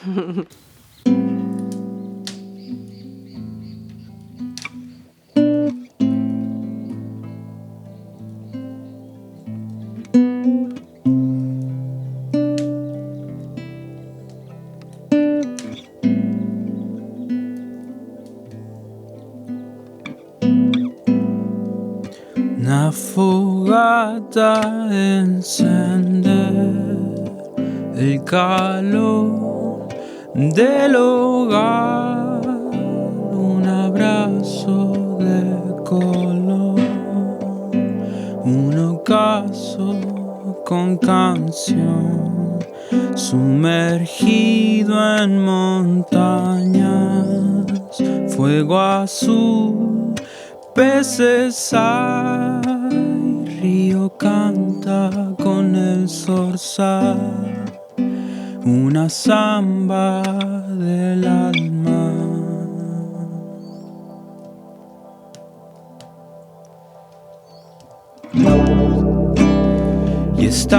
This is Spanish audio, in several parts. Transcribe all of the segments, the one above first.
Una fogata encender el calor del hogar, un abrazo de color, un ocaso con canción, sumergido en montañas, fuego azul, peces hay, río canta con el zorzal, una samba del alma. Y estás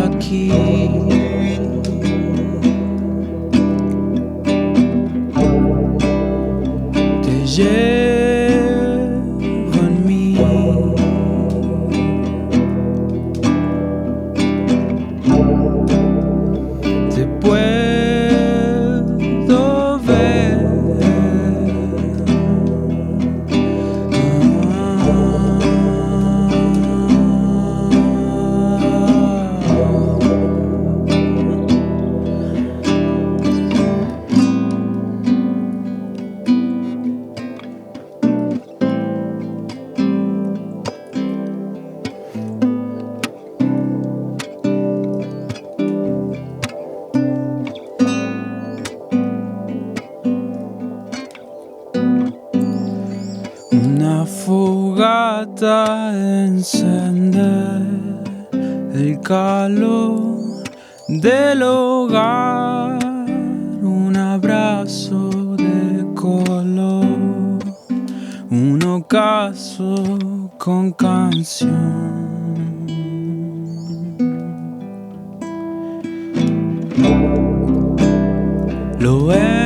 aquí, te llevo en mí, te puedo ver. Una fogata encender el calor del hogar, un abrazo de color, un ocaso con canción. Lo entendí.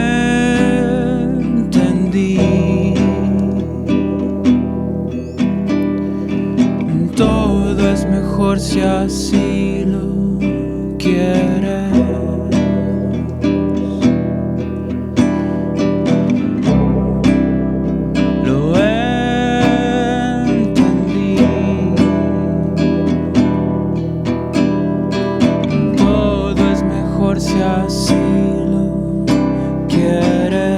Todo es mejor si así lo quieres. Lo entendí. Todo es mejor si así lo quieres.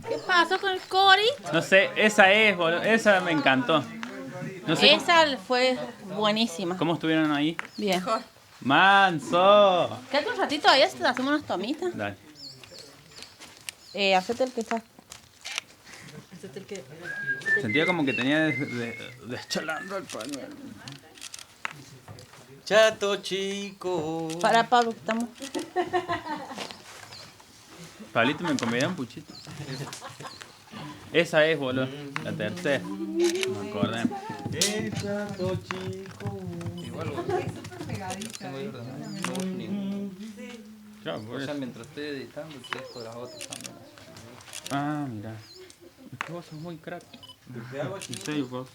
¿Qué pasó con el Cori? No sé, esa es, boludo, esa me encantó. No sé Esa fue buenísima. ¿Cómo estuvieron ahí? Bien. ¡Manso! Quédate un ratito ahí, te hacemos unas tomitas. Dale. Hacete el que está. Sentía como que tenía deschalando el pañuelo. Chato chico. Para Pablo, que estamos. Pablito, ¿me comería un puchito? Esa es, boludo. La tercera. Me acordé. Chato chico. Igual, boludo. Tengo ahí, ¿verdad? Claro, por O sea, eso. mientras estoy editando, dejo las otras también. Ah, mira. Es que vos sos muy crack. ¿Te hago En serio, vos.